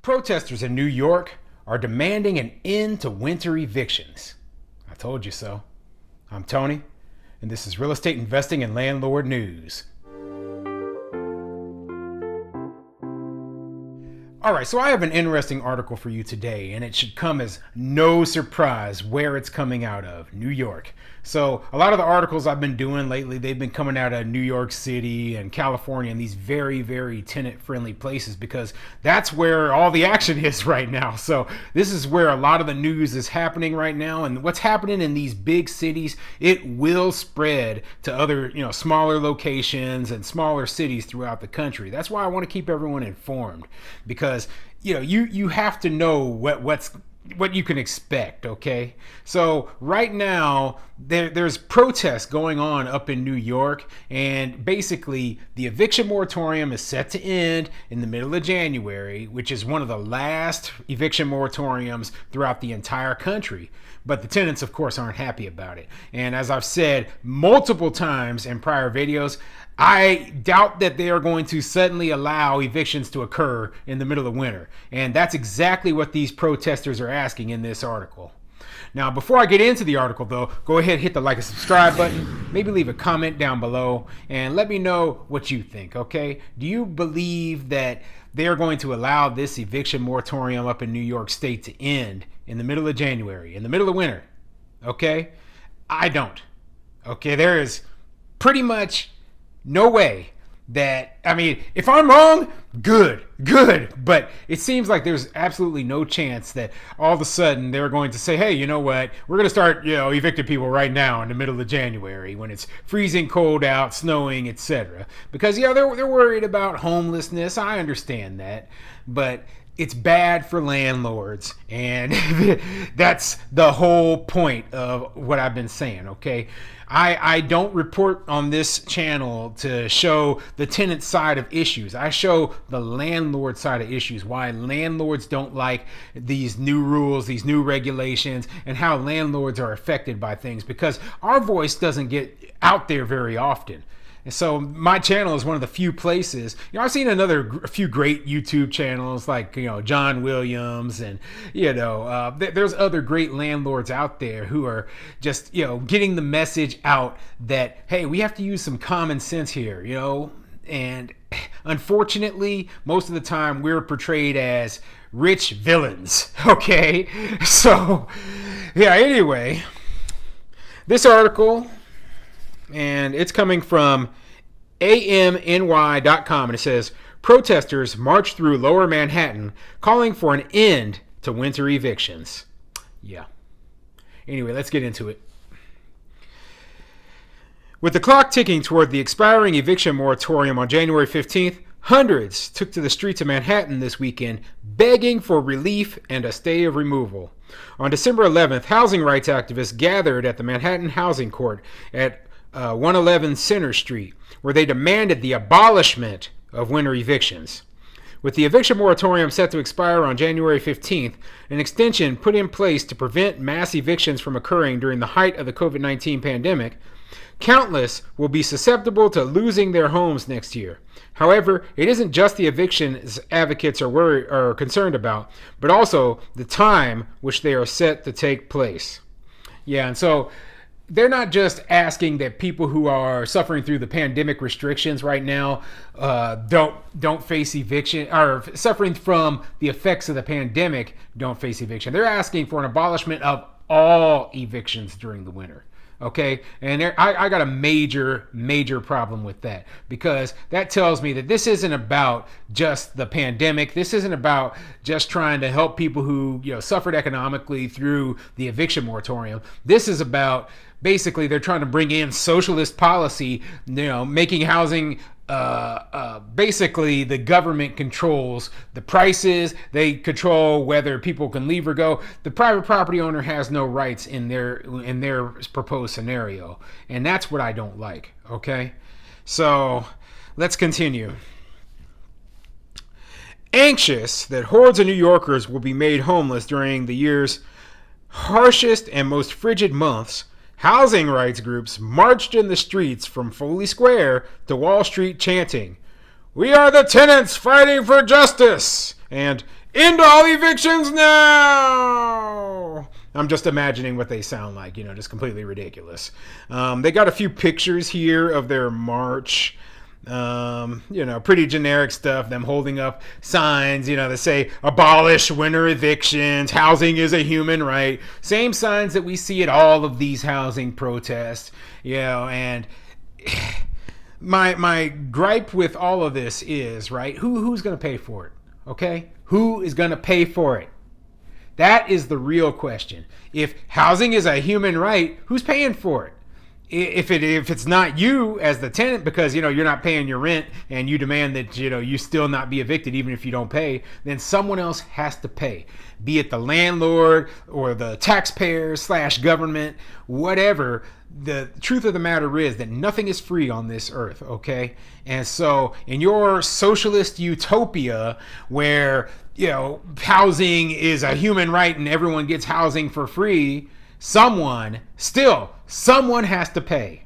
Protesters in New York are demanding an end to winter evictions. I told you so. I'm Tony, and this is Real Estate Investing and Landlord News. All right, so I have an interesting article for you today, and it should come as no surprise where it's coming out of, New York. So a lot of the articles I've been doing lately, they've been coming out of New York City and California and these very, very tenant-friendly places because that's where all the action is right now. So this is where a lot of the news is happening right now, and what's happening in these big cities, it will spread to other, smaller locations and smaller cities throughout the country. That's why I want to keep everyone informed because you have to know what you can expect, okay? So right now, there's protests going on up in New York, and basically the eviction moratorium is set to end in the middle of January, which is one of the last eviction moratoriums throughout the entire country. But the tenants, of course, aren't happy about it. And as I've said multiple times in prior videos, I doubt that they are going to suddenly allow evictions to occur in the middle of winter. And that's exactly what these protesters are asking in this article. Now, before I get into the article, though, go ahead, hit the like and subscribe button. Maybe leave a comment down below and let me know what you think, okay? Do you believe that they're going to allow this eviction moratorium up in New York State to end in the middle of January, in the middle of winter? Okay? I don't. Okay, there is pretty much no way that, if I'm wrong, good, but it seems like there's absolutely no chance that all of a sudden they're going to say, hey, you know what, we're going to start, evicting people right now in the middle of January when it's freezing cold out, snowing, etc. Because, they're worried about homelessness. I understand that, but it's bad for landlords, and that's the whole point of what I've been saying, okay? I don't report on this channel to show the tenant side of issues. I show the landlord side of issues, why landlords don't like these new rules, these new regulations, and how landlords are affected by things, because our voice doesn't get out there very often. And so my channel is one of the few places, I've seen a few great YouTube channels like, John Williams and, there's other great landlords out there who are just, getting the message out that, hey, we have to use some common sense here, and unfortunately, most of the time we're portrayed as rich villains. Okay. So anyway, this article, and it's coming from amny.com, and it says, protesters march through lower Manhattan calling for an end to winter evictions. Yeah. Anyway, let's get into it. With the clock ticking toward the expiring eviction moratorium on January 15th, hundreds took to the streets of Manhattan this weekend begging for relief and a stay of removal. On December 11th, housing rights activists gathered at the Manhattan Housing Court at 111 Center Street, where they demanded the abolishment of winter evictions. With the eviction moratorium set to expire on January 15th, an extension put in place to prevent mass evictions from occurring during the height of the COVID-19 pandemic, countless will be susceptible to losing their homes next year. However, it isn't just the evictions advocates are concerned about, but also the time which they are set to take place. Yeah, and so they're not just asking that people who are suffering through the pandemic restrictions right now don't face eviction, or suffering from the effects of the pandemic don't face eviction. They're asking for an abolishment of all evictions during the winter. Okay, and I got a major problem with that, because that tells me that this isn't about just the pandemic. This isn't about just trying to help people who suffered economically through the eviction moratorium. This is about, basically, they're trying to bring in socialist policy, making housing basically the government controls the prices. They control whether people can leave or go. The private property owner has no rights in their proposed scenario, and that's what I don't like. Okay, so let's continue. Anxious that hordes of New Yorkers will be made homeless during the year's harshest and most frigid months, housing rights groups marched in the streets from Foley Square to Wall Street chanting, "We are the tenants fighting for justice!" and End all evictions now. I'm just imagining what they sound like, just completely ridiculous. They got a few pictures here of their march. Pretty generic stuff. Them holding up signs, that say abolish winter evictions. Housing is a human right. Same signs that we see at all of these housing protests, and my gripe with all of this is, right, who's going to pay for it? Okay? Who is going to pay for it? That is the real question. If housing is a human right, who's paying for it? If it's not you as the tenant, because you're not paying your rent and you demand that you still not be evicted even if you don't pay, then someone else has to pay. Be it the landlord or the taxpayers / government, whatever. The truth of the matter is that nothing is free on this earth, okay? And so in your socialist utopia where housing is a human right and everyone gets housing for free, someone has to pay.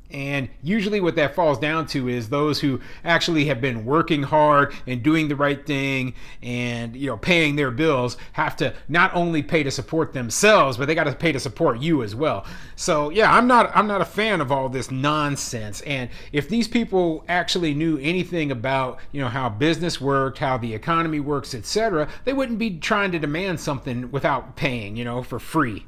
And usually what that falls down to is those who actually have been working hard and doing the right thing and paying their bills have to not only pay to support themselves, but they got to pay to support you as well. So yeah, I'm not a fan of all this nonsense. And if these people actually knew anything about how business worked, how the economy works, etc., they wouldn't be trying to demand something without paying, for free.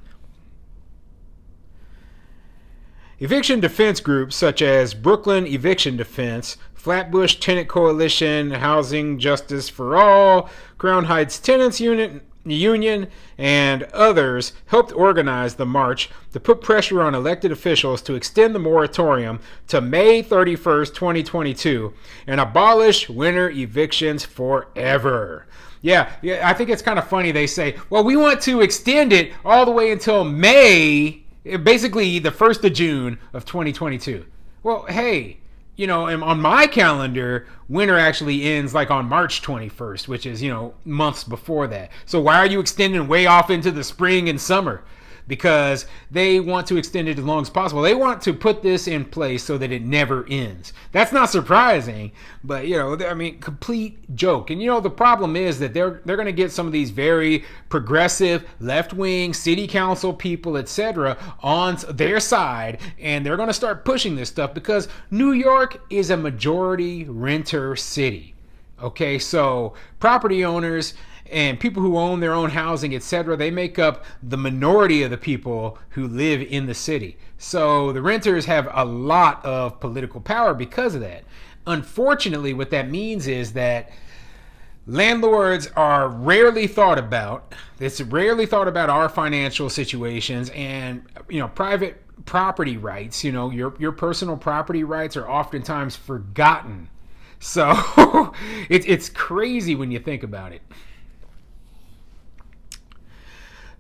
Eviction defense groups such as Brooklyn Eviction Defense, Flatbush Tenant Coalition, Housing Justice for All, Crown Heights Tenants Union, and others helped organize the march to put pressure on elected officials to extend the moratorium to May 31st, 2022, and abolish winter evictions forever. Yeah, I think it's kind of funny they say, well, we want to extend it all the way until May, basically the 1st of June of 2022. Well, hey, on my calendar, winter actually ends like on March 21st, which is, months before that. So why are you extending way off into the spring and summer? Because they want to extend it as long as possible. They want to put this in place so that it never ends. That's not surprising, but complete joke. And the problem is that they're going to get some of these very progressive left-wing city council people, etc., on their side, and they're going to start pushing this stuff because New York is a majority renter city. Okay, so property owners and people who own their own housing, etc., they make up the minority of the people who live in the city. So the renters have a lot of political power because of that. Unfortunately, what that means is that landlords are rarely thought about. It's rarely thought about our financial situations, and private property rights, your personal property rights are oftentimes forgotten. So it's crazy when you think about it.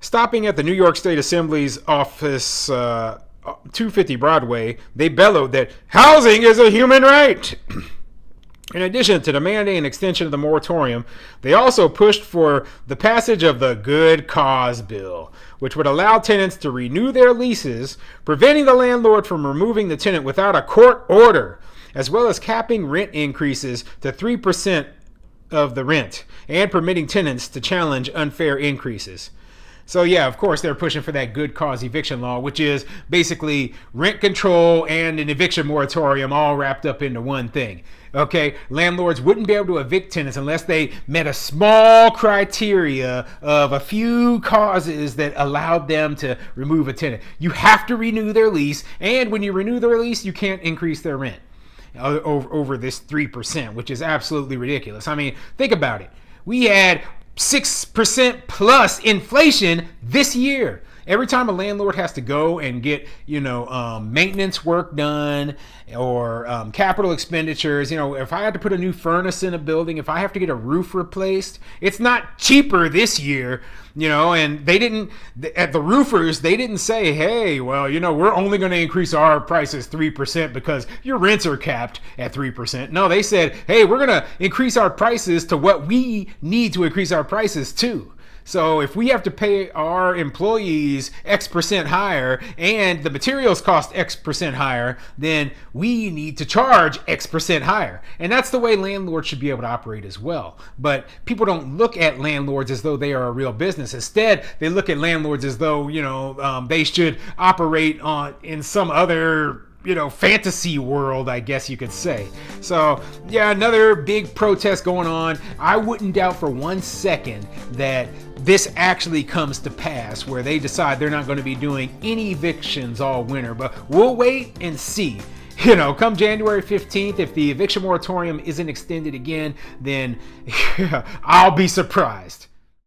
Stopping at the New York State Assembly's office, 250 Broadway, they bellowed that housing is a human right. In addition to demanding an extension of the moratorium, they also pushed for the passage of the Good Cause Bill, which would allow tenants to renew their leases, preventing the landlord from removing the tenant without a court order, as well as capping rent increases to 3% of the rent and permitting tenants to challenge unfair increases. So yeah, of course, they're pushing for that good cause eviction law, which is basically rent control and an eviction moratorium all wrapped up into one thing. Okay, landlords wouldn't be able to evict tenants unless they met a small criteria of a few causes that allowed them to remove a tenant. You have to renew their lease, and when you renew their lease, you can't increase their rent over this 3%, which is absolutely ridiculous. I mean, think about it. We had 6% plus inflation this year. Every time a landlord has to go and get, maintenance work done or capital expenditures, if I had to put a new furnace in a building, if I have to get a roof replaced, it's not cheaper this year, and they didn't, at the roofers, they didn't say, hey, well, we're only going to increase our prices 3% because your rents are capped at 3%. No, they said, hey, we're going to increase our prices to what we need to increase our prices to. So if we have to pay our employees X% higher and the materials cost X% higher, then we need to charge X% higher. And that's the way landlords should be able to operate as well. But people don't look at landlords as though they are a real business. Instead, they look at landlords as though, they should operate in some other fantasy world, I guess you could say. So yeah, another big protest going on. I wouldn't doubt for 1 second that this actually comes to pass, where they decide they're not going to be doing any evictions all winter, but we'll wait and see. Come January 15th, if the eviction moratorium isn't extended again, then I'll be surprised.